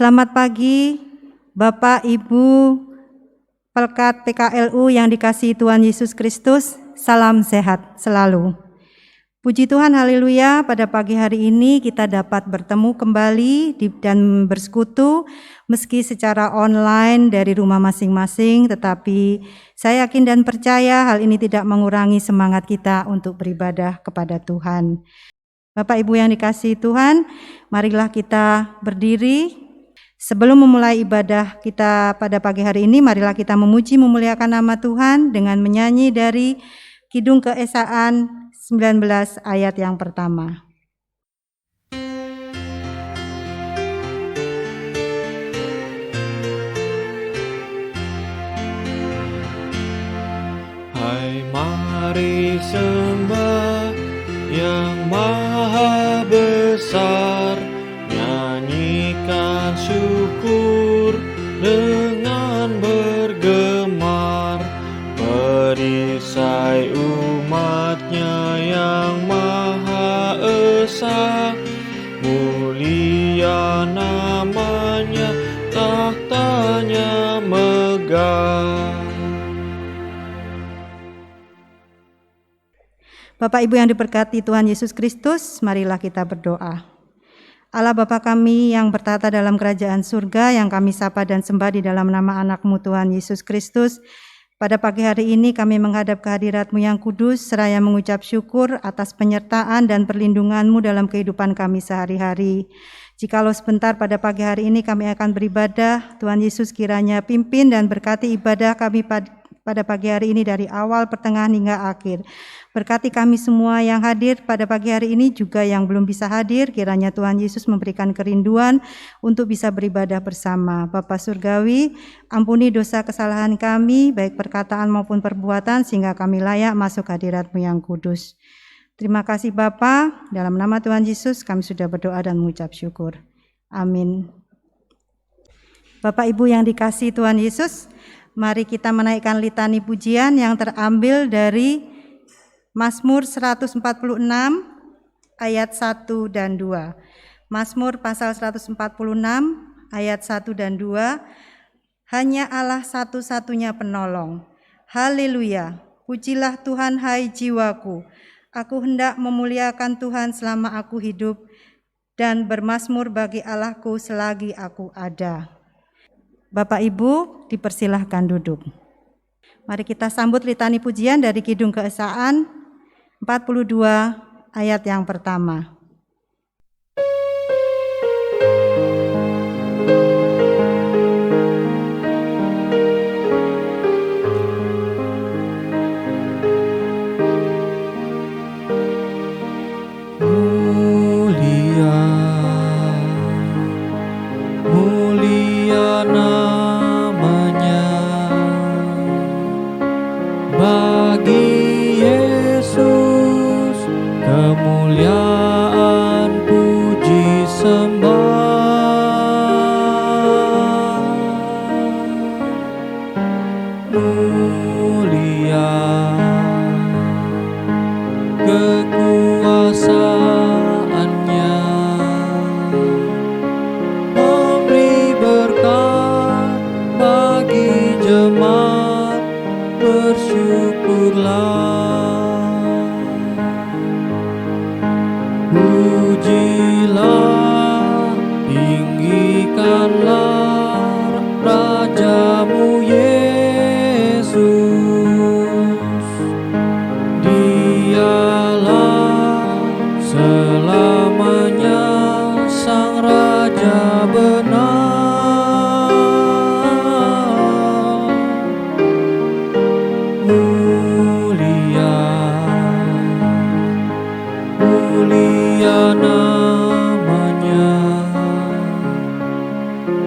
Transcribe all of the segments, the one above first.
Selamat pagi, Bapak, Ibu, Pelkat PKLU yang dikasihi Tuhan Yesus Kristus. Salam sehat selalu. Puji Tuhan, haleluya, pada pagi hari ini kita dapat bertemu kembali dan bersekutu meski secara online dari rumah masing-masing, tetapi saya yakin dan percaya hal ini tidak mengurangi semangat kita untuk beribadah kepada Tuhan. Bapak Ibu yang dikasihi Tuhan, marilah kita berdiri. Sebelum memulai ibadah kita pada pagi hari ini, marilah kita memuji memuliakan nama Tuhan dengan menyanyi dari Kidung Keesaan 19 ayat yang pertama. Hai, mari sembah yang maha besar, nyanyikan syukur dengan bergemar, perisai umatnya yang maha esa, mulia namanya, tahtanya megah. Bapak Ibu yang diberkati Tuhan Yesus Kristus, marilah kita berdoa. Allah Bapa kami yang bertata dalam kerajaan surga, yang kami sapa dan sembah di dalam nama anak-Mu Tuhan Yesus Kristus, pada pagi hari ini kami menghadap kehadirat-Mu yang kudus, seraya mengucap syukur atas penyertaan dan perlindungan-Mu dalam kehidupan kami sehari-hari. Jikalau sebentar pada pagi hari ini kami akan beribadah, Tuhan Yesus kiranya pimpin dan berkati ibadah kami pada pagi hari ini dari awal, pertengahan hingga akhir. Berkati kami semua yang hadir pada pagi hari ini, juga yang belum bisa hadir, kiranya Tuhan Yesus memberikan kerinduan untuk bisa beribadah bersama. Bapa Surgawi, ampuni dosa kesalahan kami, baik perkataan maupun perbuatan, sehingga kami layak masuk hadirat-Mu yang kudus. Terima kasih Bapa, dalam nama Tuhan Yesus kami sudah berdoa dan mengucap syukur. Amin. Bapak Ibu yang dikasihi Tuhan Yesus, mari kita menaikkan litani pujian yang terambil dari Mazmur 146 ayat 1 dan 2. Mazmur pasal 146 ayat 1 dan 2. Hanya Allah satu-satunya penolong. Haleluya. Pujilah Tuhan hai jiwaku. Aku hendak memuliakan Tuhan selama aku hidup dan bermazmur bagi Allahku selagi aku ada. Bapak Ibu, dipersilahkan duduk. Mari kita sambut litani pujian dari Kidung Keesaan 42 ayat yang pertama. Mulia namanya, bagi Yesus kemuliaan puji sembah. Mulia kekuasaannya, memberi berkat bagi jemaat, bersyukurlah. Pujilah, tinggikanlah Rajamu Yesus. Dialah selamanya Sang Raja benar. Mulia namanya,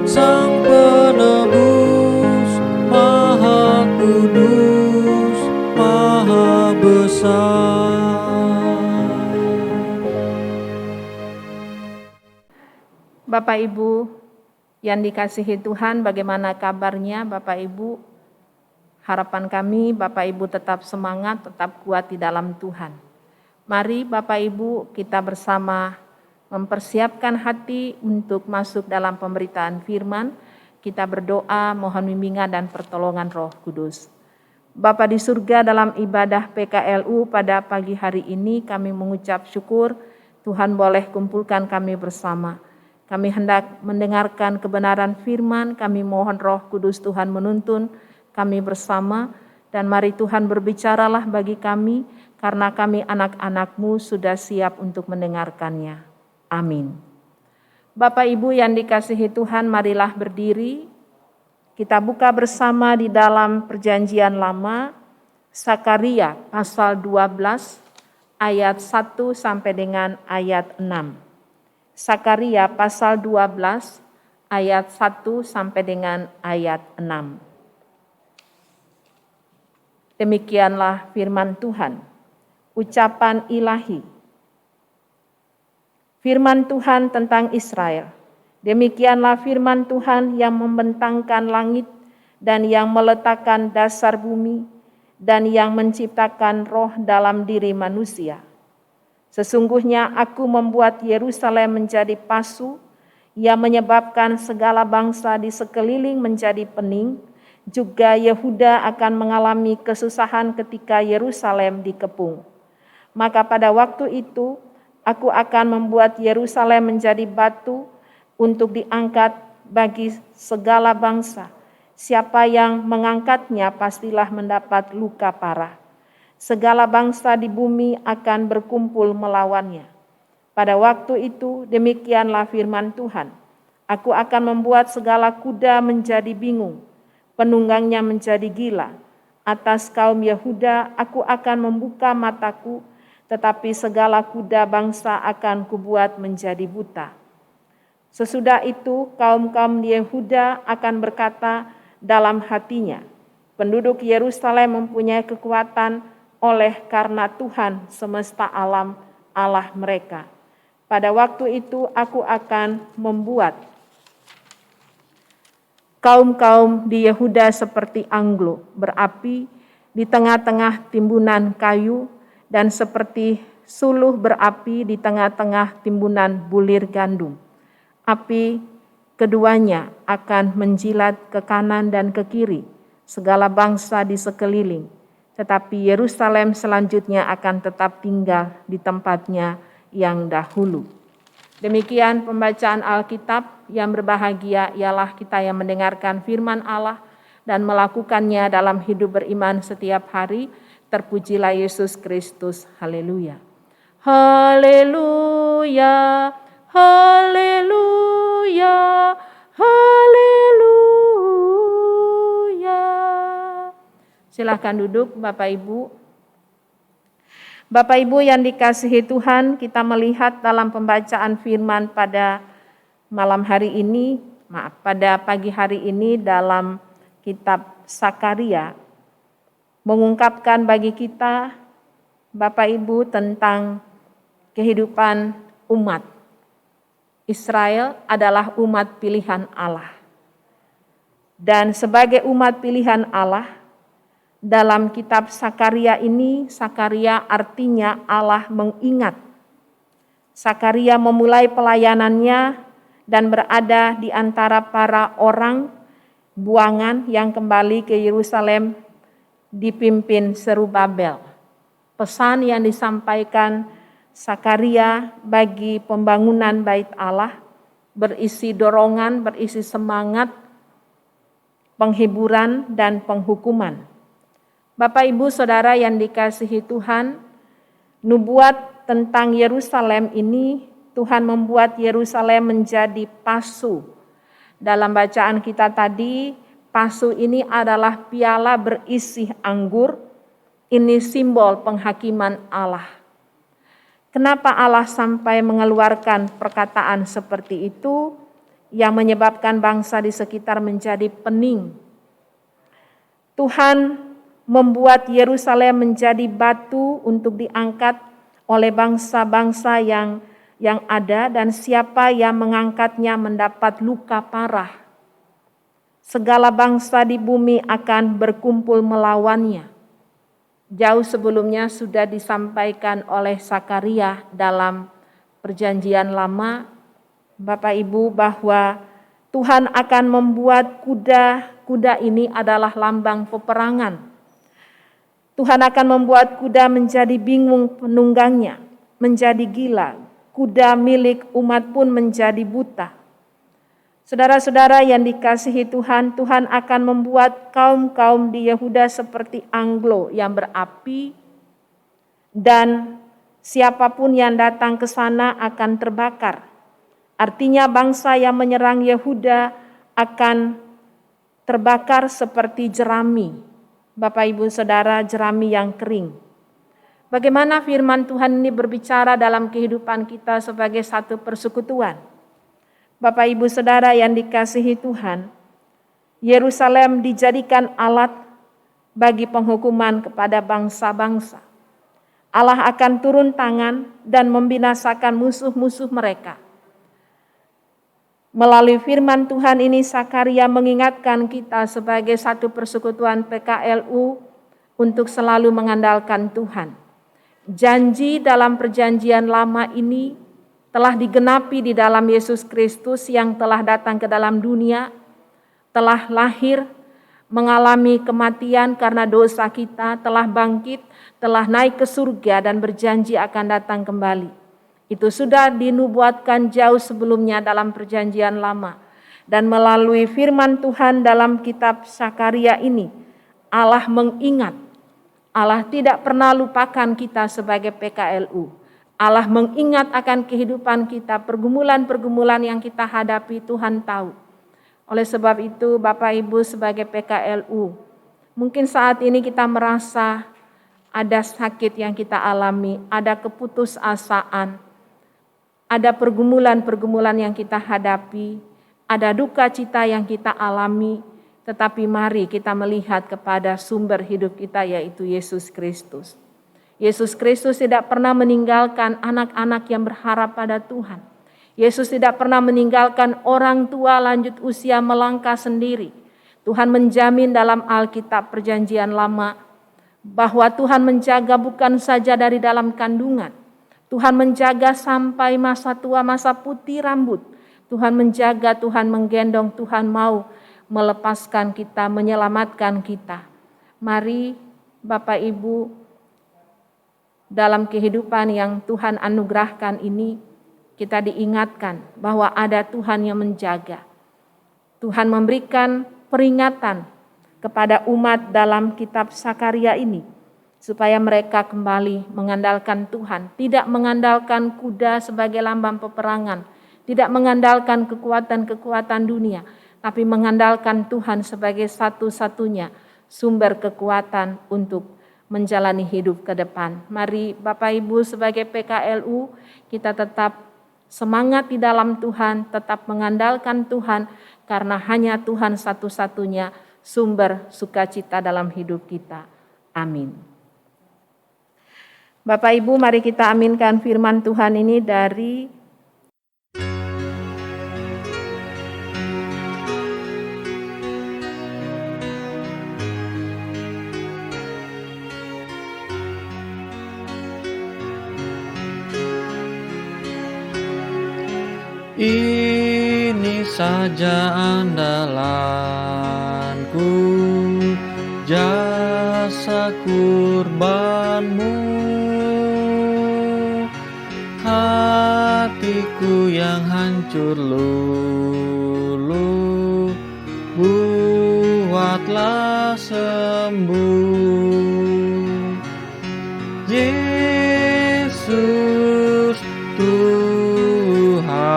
Sang Penebus, Maha Kudus, Maha Besar. Bapak Ibu yang dikasihi Tuhan, bagaimana kabarnya Bapak Ibu? Harapan kami Bapak Ibu tetap semangat, tetap kuat di dalam Tuhan. Mari Bapak Ibu kita bersama mempersiapkan hati untuk masuk dalam pemberitaan firman. Kita berdoa mohon bimbingan dan pertolongan Roh Kudus. Bapa di surga, dalam ibadah PKLU pada pagi hari ini kami mengucap syukur Tuhan boleh kumpulkan kami bersama. Kami hendak mendengarkan kebenaran firman, kami mohon Roh Kudus Tuhan menuntun kami bersama, dan mari Tuhan berbicaralah bagi kami, karena kami anak-anak-Mu sudah siap untuk mendengarkannya. Amin. Bapak Ibu yang dikasihi Tuhan, marilah berdiri. Kita buka bersama di dalam Perjanjian Lama, Sakaria pasal 12 ayat 1 sampai dengan ayat 6. Sakaria pasal 12 ayat 1 sampai dengan ayat 6. Demikianlah firman Tuhan, ucapan ilahi. Firman Tuhan tentang Israel. Demikianlah firman Tuhan yang membentangkan langit dan yang meletakkan dasar bumi dan yang menciptakan roh dalam diri manusia. Sesungguhnya aku membuat Yerusalem menjadi pasu, yang menyebabkan segala bangsa di sekeliling menjadi pening. Juga Yehuda akan mengalami kesusahan ketika Yerusalem dikepung. Maka pada waktu itu, aku akan membuat Yerusalem menjadi batu untuk diangkat bagi segala bangsa. Siapa yang mengangkatnya pastilah mendapat luka parah. Segala bangsa di bumi akan berkumpul melawannya. Pada waktu itu, demikianlah firman Tuhan. Aku akan membuat segala kuda menjadi bingung, penunggangnya menjadi gila. Atas kaum Yehuda aku akan membuka mataku, tetapi segala kuda bangsa akan kubuat menjadi buta. Sesudah itu kaum-kaum Yehuda akan berkata dalam hatinya, penduduk Yerusalem mempunyai kekuatan oleh karena Tuhan semesta alam Allah mereka. Pada waktu itu aku akan membuat kaum-kaum di Yehuda seperti anglo berapi di tengah-tengah timbunan kayu, dan seperti suluh berapi di tengah-tengah timbunan bulir gandum. Api keduanya akan menjilat ke kanan dan ke kiri segala bangsa di sekeliling, tetapi Yerusalem selanjutnya akan tetap tinggal di tempatnya yang dahulu. Demikian pembacaan Alkitab. Yang berbahagia ialah kita yang mendengarkan firman Allah dan melakukannya dalam hidup beriman setiap hari. Terpujilah Yesus Kristus. Haleluya. Haleluya. Haleluya. Haleluya. Silakan duduk Bapak Ibu. Bapak Ibu yang dikasihi Tuhan, kita melihat dalam pembacaan firman pada malam hari ini, pada pagi hari ini dalam kitab Sakaria, mengungkapkan bagi kita, Bapak Ibu, tentang kehidupan umat. Israel adalah umat pilihan Allah. Dan sebagai umat pilihan Allah, dalam kitab Sakaria ini, Sakaria artinya Allah mengingat. Sakaria memulai pelayanannya dan berada di antara para orang buangan yang kembali ke Yerusalem dipimpin Zerubabel. Pesan yang disampaikan Sakaria bagi pembangunan Bait Allah berisi dorongan, berisi semangat, penghiburan, dan penghukuman. Bapak Ibu Saudara yang dikasihi Tuhan, nubuat tentang Yerusalem ini, Tuhan membuat Yerusalem menjadi pasu. Dalam bacaan kita tadi, pasu ini adalah piala berisi anggur. Ini simbol penghakiman Allah. Kenapa Allah sampai mengeluarkan perkataan seperti itu yang menyebabkan bangsa di sekitar menjadi pening? Tuhan membuat Yerusalem menjadi batu untuk diangkat oleh bangsa-bangsa yang ada, dan siapa yang mengangkatnya mendapat luka parah. Segala bangsa di bumi akan berkumpul melawannya. Jauh sebelumnya sudah disampaikan oleh Sakaria dalam Perjanjian Lama, Bapak Ibu, bahwa Tuhan akan membuat kuda ini adalah lambang peperangan. Tuhan akan membuat kuda menjadi bingung penunggangnya, menjadi gila. Kuda milik umat pun menjadi buta. Saudara-saudara yang dikasihi Tuhan, Tuhan akan membuat kaum-kaum di Yehuda seperti anglo yang berapi, dan siapapun yang datang ke sana akan terbakar. Artinya bangsa yang menyerang Yehuda akan terbakar seperti jerami. Bapak Ibu Saudara, jerami yang kering. Bagaimana firman Tuhan ini berbicara dalam kehidupan kita sebagai satu persekutuan? Bapak Ibu Saudara yang dikasihi Tuhan, Yerusalem dijadikan alat bagi penghukuman kepada bangsa-bangsa. Allah akan turun tangan dan membinasakan musuh-musuh mereka. Melalui firman Tuhan ini, Sakaria mengingatkan kita sebagai satu persekutuan PKLU untuk selalu mengandalkan Tuhan. Janji dalam perjanjian lama ini telah digenapi di dalam Yesus Kristus yang telah datang ke dalam dunia, telah lahir, mengalami kematian karena dosa kita, telah bangkit, telah naik ke surga dan berjanji akan datang kembali. Itu sudah dinubuatkan jauh sebelumnya dalam perjanjian lama. Dan melalui firman Tuhan dalam kitab Sakaria ini, Allah mengingat, Allah tidak pernah lupakan kita sebagai PKLU. Allah mengingat akan kehidupan kita, pergumulan-pergumulan yang kita hadapi, Tuhan tahu. Oleh sebab itu Bapak Ibu sebagai PKLU, mungkin saat ini kita merasa ada sakit yang kita alami, ada keputusasaan, ada pergumulan-pergumulan yang kita hadapi, ada duka cita yang kita alami, tetapi mari kita melihat kepada sumber hidup kita, yaitu Yesus Kristus. Yesus Kristus tidak pernah meninggalkan anak-anak yang berharap pada Tuhan. Yesus tidak pernah meninggalkan orang tua lanjut usia melangkah sendiri. Tuhan menjamin dalam Alkitab Perjanjian Lama bahwa Tuhan menjaga bukan saja dari dalam kandungan. Tuhan menjaga sampai masa tua, masa putih rambut. Tuhan menjaga, Tuhan menggendong, Tuhan mau melepaskan kita, menyelamatkan kita. Mari Bapak Ibu, dalam kehidupan yang Tuhan anugerahkan ini, kita diingatkan bahwa ada Tuhan yang menjaga. Tuhan memberikan peringatan kepada umat dalam kitab Sakaria ini, supaya mereka kembali mengandalkan Tuhan, tidak mengandalkan kuda sebagai lambang peperangan, tidak mengandalkan kekuatan-kekuatan dunia, tapi mengandalkan Tuhan sebagai satu-satunya sumber kekuatan untuk menjalani hidup ke depan. Mari Bapak Ibu sebagai PKLU kita tetap semangat di dalam Tuhan, tetap mengandalkan Tuhan, karena hanya Tuhan satu-satunya sumber sukacita dalam hidup kita. Amin. Bapak Ibu, mari kita aminkan firman Tuhan ini dari Ini saja andalanku, jasa kurbanmu, hatiku yang hancur luluh, buatlah sembuh. Yesus Tuhan,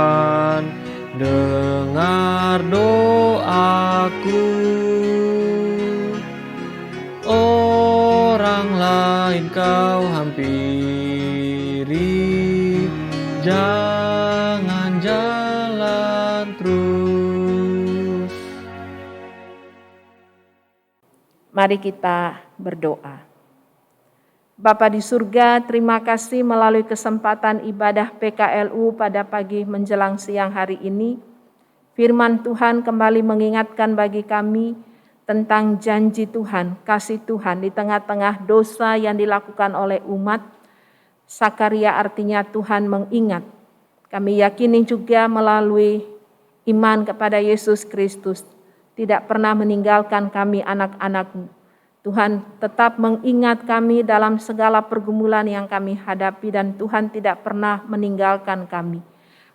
dengar doaku. Orang lain kau hampiri, jangan jalan terus. Mari kita berdoa. Bapa di surga, terima kasih melalui kesempatan ibadah PKLU pada pagi menjelang siang hari ini. Firman Tuhan kembali mengingatkan bagi kami tentang janji Tuhan, kasih Tuhan di tengah-tengah dosa yang dilakukan oleh umat. Sakaria artinya Tuhan mengingat. Kami yakini juga melalui iman kepada Yesus Kristus, tidak pernah meninggalkan kami anak-anak-Mu. Tuhan tetap mengingat kami dalam segala pergumulan yang kami hadapi dan Tuhan tidak pernah meninggalkan kami.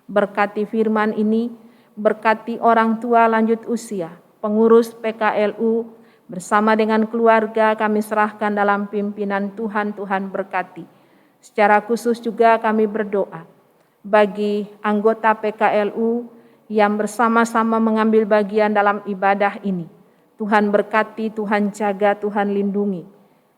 Berkati firman ini, berkati orang tua lanjut usia, pengurus PKLU, bersama dengan keluarga kami serahkan dalam pimpinan Tuhan. Tuhan berkati. Secara khusus juga kami berdoa bagi anggota PKLU yang bersama-sama mengambil bagian dalam ibadah ini. Tuhan berkati, Tuhan jaga, Tuhan lindungi.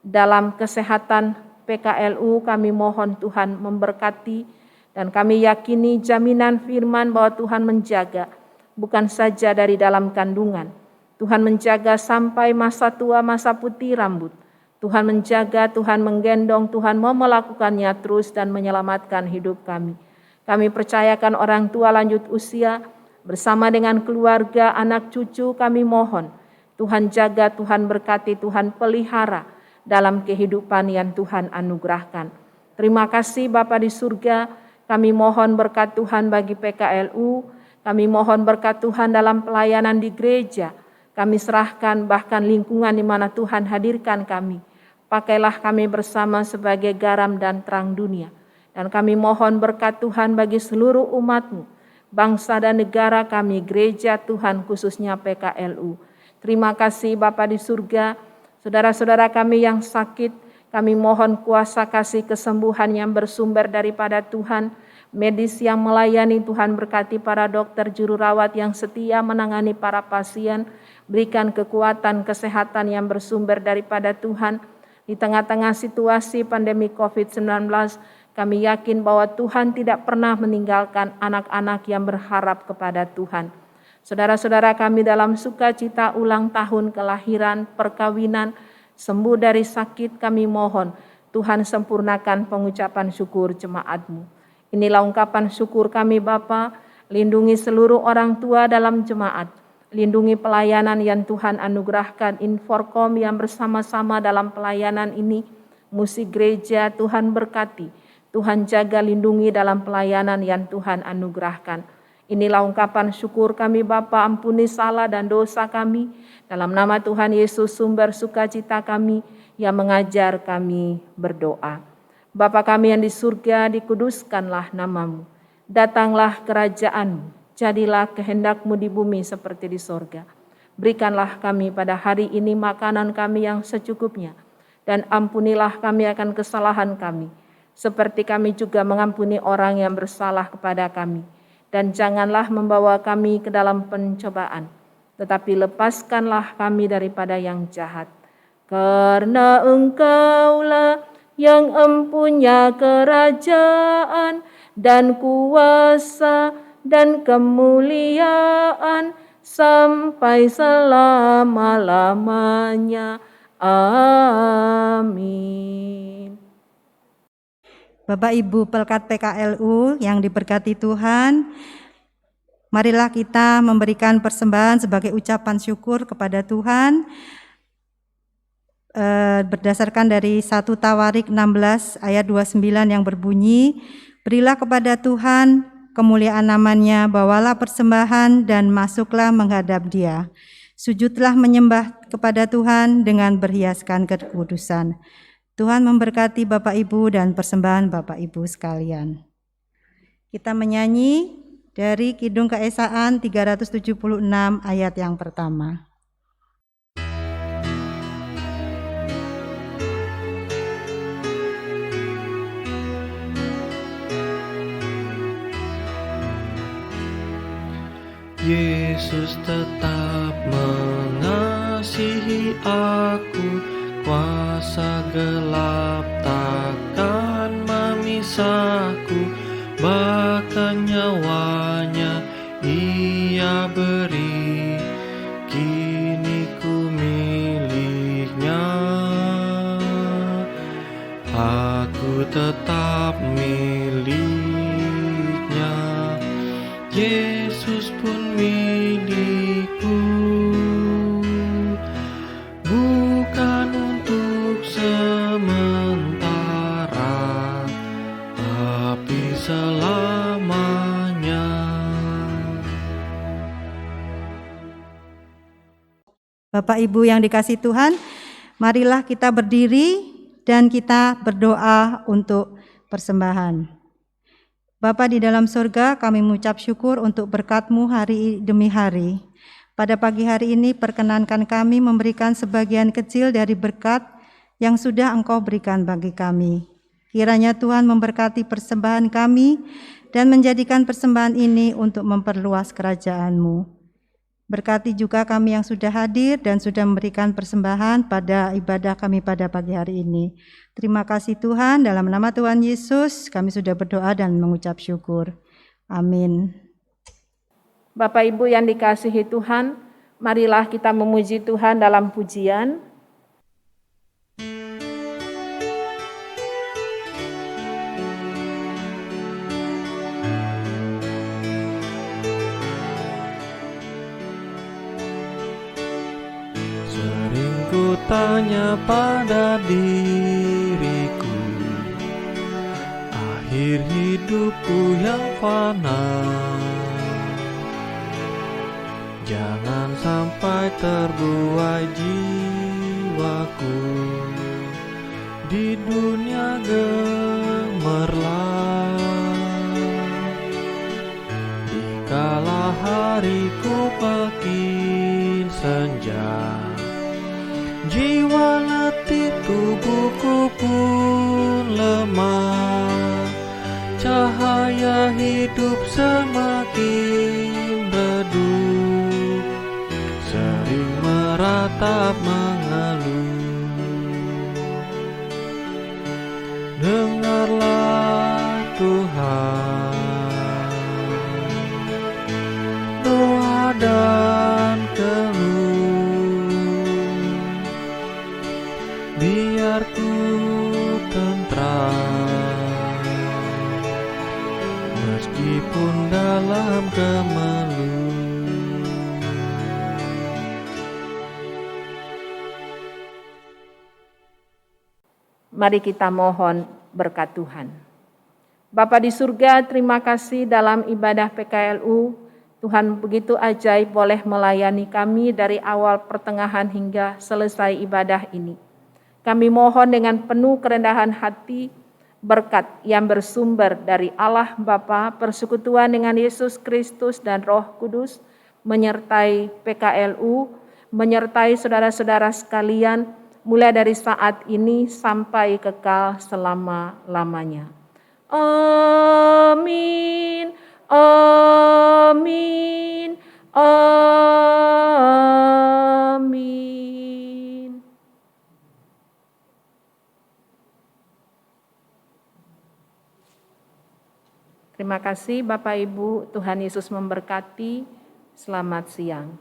Dalam kesehatan PKLU kami mohon Tuhan memberkati dan kami yakini jaminan firman bahwa Tuhan menjaga bukan saja dari dalam kandungan. Tuhan menjaga sampai masa tua, masa putih rambut. Tuhan menjaga, Tuhan menggendong, Tuhan mau melakukannya terus dan menyelamatkan hidup kami. Kami percayakan orang tua lanjut usia bersama dengan keluarga, anak cucu kami mohon. Tuhan jaga, Tuhan berkati, Tuhan pelihara dalam kehidupan yang Tuhan anugerahkan. Terima kasih Bapa di surga, kami mohon berkat Tuhan bagi PKLU, kami mohon berkat Tuhan dalam pelayanan di gereja. Kami serahkan bahkan lingkungan di mana Tuhan hadirkan kami. Pakailah kami bersama sebagai garam dan terang dunia. Dan kami mohon berkat Tuhan bagi seluruh umat-Mu, bangsa dan negara kami, gereja Tuhan khususnya PKLU. Terima kasih Bapa di surga, saudara-saudara kami yang sakit, kami mohon kuasa kasih kesembuhan yang bersumber daripada Tuhan, medis yang melayani, Tuhan berkati para dokter juru rawat yang setia menangani para pasien, berikan kekuatan kesehatan yang bersumber daripada Tuhan. Di tengah-tengah situasi pandemi COVID-19, kami yakin bahwa Tuhan tidak pernah meninggalkan anak-anak yang berharap kepada Tuhan. Saudara-saudara kami dalam sukacita ulang tahun kelahiran, perkawinan, sembuh dari sakit, kami mohon Tuhan sempurnakan pengucapan syukur jemaat-Mu. Inilah ungkapan syukur kami Bapa, lindungi seluruh orang tua dalam jemaat, lindungi pelayanan yang Tuhan anugerahkan, Inforkom yang bersama-sama dalam pelayanan ini, musik gereja Tuhan berkati, Tuhan jaga lindungi dalam pelayanan yang Tuhan anugerahkan. Inilah ungkapan syukur kami Bapa, ampuni salah dan dosa kami. Dalam nama Tuhan Yesus sumber sukacita kami yang mengajar kami berdoa. Bapa kami yang di surga, dikuduskanlah nama-Mu. Datanglah kerajaan-Mu, jadilah kehendak-Mu di bumi seperti di sorga. Berikanlah kami pada hari ini makanan kami yang secukupnya. Dan ampunilah kami akan kesalahan kami, seperti kami juga mengampuni orang yang bersalah kepada kami. Dan janganlah membawa kami ke dalam pencobaan, tetapi lepaskanlah kami daripada yang jahat. Karena Engkaulah yang empunya kerajaan dan kuasa dan kemuliaan sampai selama-lamanya. Amin. Bapak Ibu Pelkat PKLU yang diberkati Tuhan, marilah kita memberikan persembahan sebagai ucapan syukur kepada Tuhan berdasarkan dari 1 Tawarik 16 ayat 29 yang berbunyi, berilah kepada Tuhan kemuliaan namanya, bawalah persembahan dan masuklah menghadap Dia. Sujudlah menyembah kepada Tuhan dengan berhiaskan kekudusan. Tuhan memberkati Bapak Ibu dan persembahan Bapak Ibu sekalian. Kita menyanyi dari Kidung Keesaan 376 ayat yang pertama. Yesus tetap mengasihi aku, kuasa gelap takkan memisahku, bahkan nyawanya Ia beri, kini ku miliknya. Aku tetap miliknya, Yesus pun milikku. Bukan untuk sementara, tapi selamanya. Bapak Ibu yang dikasihi Tuhan, marilah kita berdiri dan kita berdoa untuk persembahan. Bapa di dalam surga, kami mengucap syukur untuk berkat-Mu hari demi hari. Pada pagi hari ini perkenankan kami memberikan sebagian kecil dari berkat yang sudah Engkau berikan bagi kami. Kiranya Tuhan memberkati persembahan kami dan menjadikan persembahan ini untuk memperluas kerajaan-Mu. Berkati juga kami yang sudah hadir dan sudah memberikan persembahan pada ibadah kami pada pagi hari ini. Terima kasih Tuhan, dalam nama Tuhan Yesus kami sudah berdoa dan mengucap syukur. Amin. Bapak Ibu yang dikasihi Tuhan, marilah kita memuji Tuhan dalam pujian. Sering ku tanya pada diriku, akhir hidupku yang fana, jangan sampai terbuai jiwaku di dunia gemerlap. Dikala hariku makin senja, jiwa letih, tubuhku pun lemah, cahaya hidup semakin redup, sering meratap mengeluh. Dengarlah Tuhan, doa dan keluh, biar ku tentram meskipun dalam kemelut. Mari kita mohon berkat Tuhan. Bapa di surga, terima kasih dalam ibadah PKLU, Tuhan begitu ajaib boleh melayani kami dari awal pertengahan hingga selesai ibadah ini. Kami mohon dengan penuh kerendahan hati, berkat yang bersumber dari Allah Bapa, persekutuan dengan Yesus Kristus dan Roh Kudus, menyertai PKLU, menyertai saudara-saudara sekalian, mulai dari saat ini sampai kekal selama-lamanya. Amin, amin, amin. Terima kasih Bapak Ibu, Tuhan Yesus memberkati. Selamat siang.